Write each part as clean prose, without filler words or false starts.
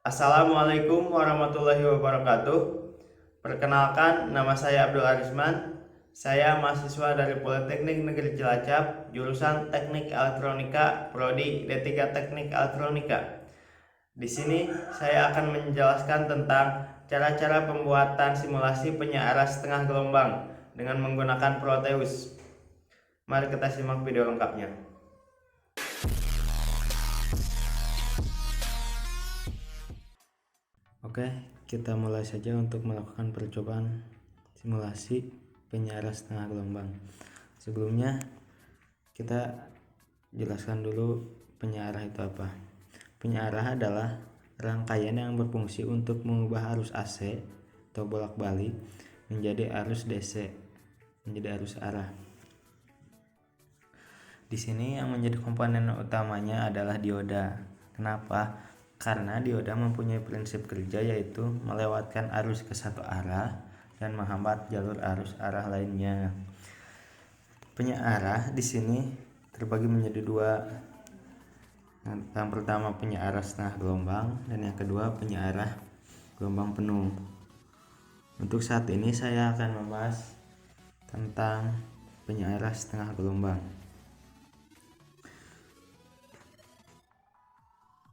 Assalamualaikum warahmatullahi wabarakatuh. Perkenalkan, nama saya Abdul Arisman. Saya mahasiswa dari Politeknik Negeri Cilacap, jurusan Teknik Elektronika, prodi D3 Teknik Elektronika. Di sini saya akan menjelaskan tentang cara-cara pembuatan simulasi penyiaran setengah gelombang dengan menggunakan Proteus. Mari kita simak video lengkapnya. Oke, kita mulai saja untuk melakukan percobaan simulasi penyiaran setengah gelombang. Sebelumnya kita jelaskan dulu penyiarah itu apa. Penyiarah adalah rangkaian yang berfungsi untuk mengubah arus AC atau bolak-balik menjadi arus DC, menjadi arus arah. Di sini yang menjadi komponen utamanya adalah dioda. Kenapa? Karena dioda mempunyai prinsip kerja yaitu melewatkan arus ke satu arah dan menghambat jalur arus arah lainnya. Penyiarah di sini terbagi menjadi dua. Yang pertama penyiarah setengah gelombang dan yang kedua penyiarah gelombang penuh. Untuk saat ini saya akan membahas tentang penyiarah setengah gelombang.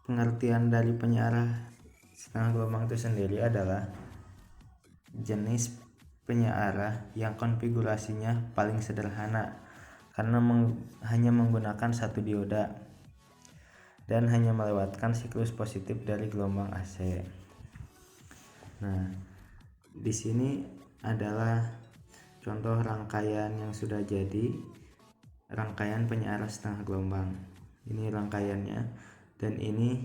Pengertian dari penyiarah setengah gelombang itu sendiri adalah jenis penyiarah yang konfigurasinya paling sederhana karena hanya menggunakan satu dioda dan hanya melewatkan siklus positif dari gelombang AC. Nah, di sini adalah contoh rangkaian yang sudah jadi, rangkaian penyiarah setengah gelombang. Ini rangkaiannya dan ini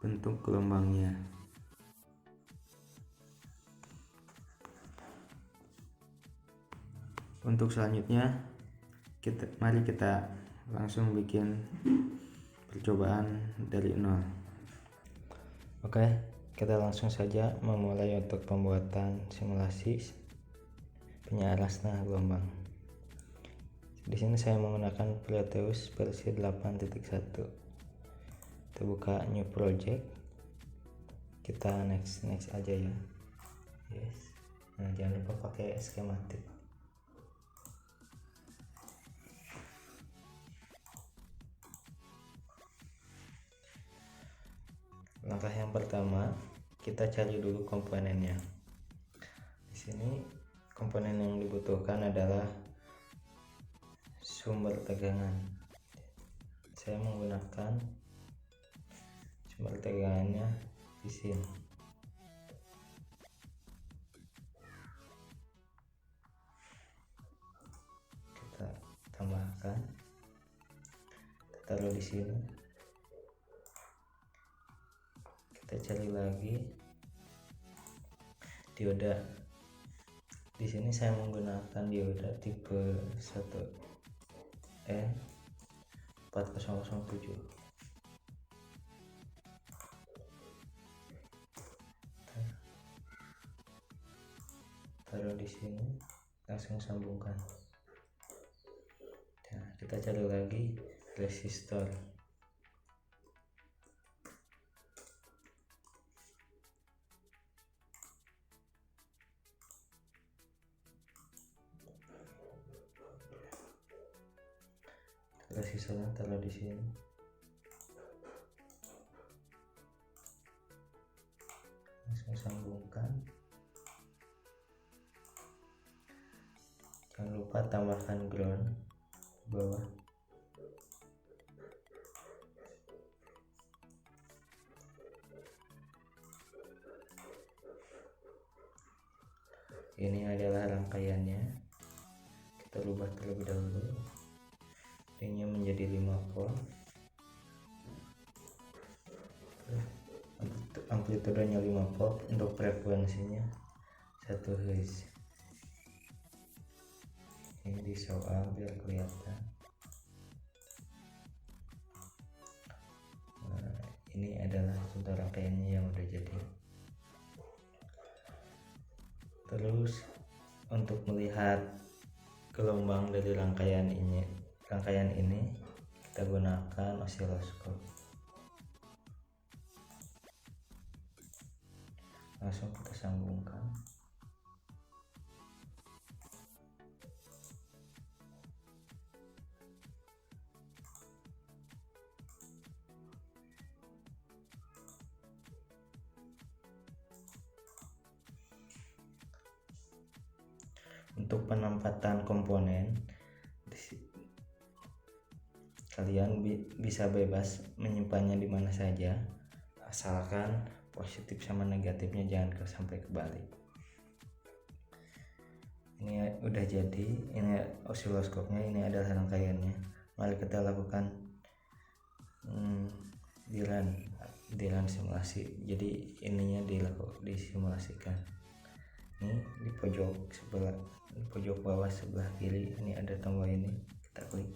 bentuk gelombangnya. Untuk selanjutnya mari kita langsung bikin percobaan dari nol. Oke, kita langsung saja memulai untuk pembuatan simulasi penyiaran setengah gelombang. Di sini saya menggunakan Proteus versi 8.1. Kita buka new project, kita next aja ya. Yes. Nah, jangan lupa pakai skematik. Langkah yang pertama, kita cari dulu komponennya. Di sini komponen yang dibutuhkan adalah sumber tegangan. Saya menggunakan sumber tegangannya di sini. Kita tambahkan, kita taruh di sini. Kita cari lagi dioda. Di sini saya menggunakan dioda tipe 1N4007. Taruh di sini, langsung sambungkan. Nah, kita cari lagi resistor. Resistornya taruh di sini. Langsung sambungkan. Jangan lupa tambahkan ground bawah. Ini adalah rangkaiannya. Kita rubah terlebih dahulu. Ringnya menjadi 5 volt. Amplitudenya 5 volt. Untuk frekuensinya 1 Hz. Ini di soal biar kelihatan. Nah, ini adalah contoh rangkaiannya yang udah jadi. Terus untuk melihat gelombang dari rangkaian ini kita gunakan osiloskop. Langsung kita sambungkan. Untuk penempatan komponen, kalian bisa bebas menyimpannya di mana saja, asalkan positif sama negatifnya jangan sampai kebalik. Ini udah jadi, ini osiloskopnya, ini adalah rangkaiannya. Mari kita lakukan di-run simulasi. Jadi ininya disimulasikan. Ini di pojok bawah sebelah kiri ini ada tombol ini, kita klik.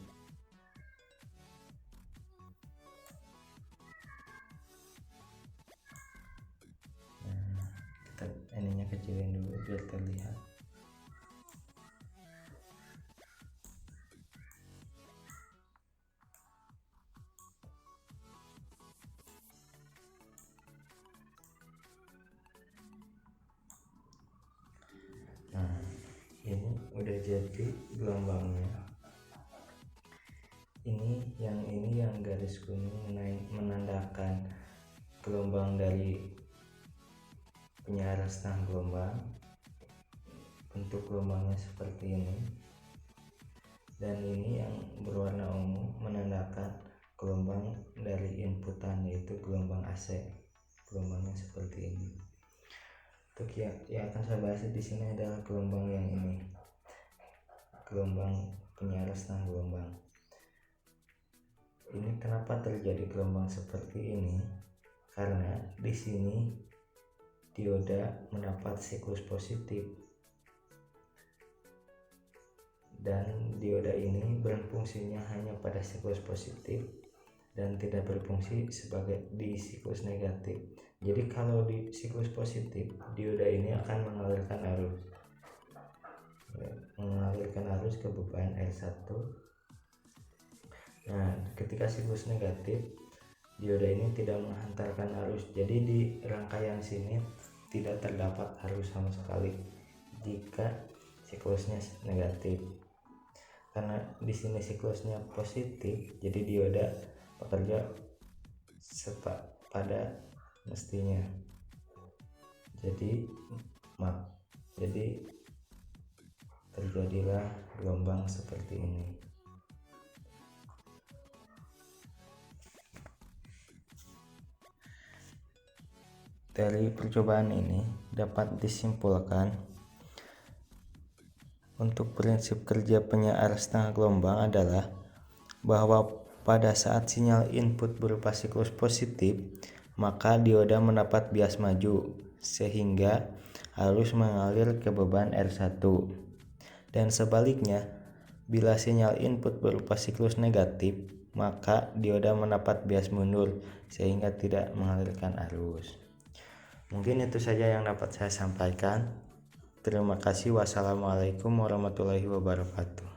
Kita ininya kecilin dulu biar terlihat. Ini udah jadi gelombangnya. Ini yang garis kuning menandakan gelombang dari penyiaran setengah gelombang. Bentuk gelombangnya seperti ini. Dan ini yang berwarna ungu menandakan gelombang dari inputan, yaitu gelombang AC. Gelombangnya seperti ini. Untuk yang akan saya bahas di sini adalah gelombang yang ini, gelombang penyiaran setengah gelombang. Ini kenapa terjadi gelombang seperti ini? Karena di sini dioda mendapat siklus positif, dan dioda ini berfungsinya hanya pada siklus positif dan tidak berfungsi sebagai di siklus negatif. Jadi kalau di siklus positif, dioda ini akan mengalirkan arus ke beban R1. Nah, ketika siklus negatif, dioda ini tidak menghantarkan arus. Jadi di rangkaian sini tidak terdapat arus sama sekali jika siklusnya negatif. Karena di sini siklusnya positif, jadi dioda bekerja pada mestinya. Jadi terjadilah gelombang seperti ini. Dari percobaan ini dapat disimpulkan untuk prinsip kerja penyiar setengah gelombang adalah bahwa pada saat sinyal input berupa siklus positif, maka dioda mendapat bias maju sehingga arus mengalir ke beban R1. Dan sebaliknya, bila sinyal input berupa siklus negatif, maka dioda mendapat bias mundur sehingga tidak mengalirkan arus. Mungkin itu saja yang dapat saya sampaikan. Terima kasih. Wassalamualaikum warahmatullahi wabarakatuh.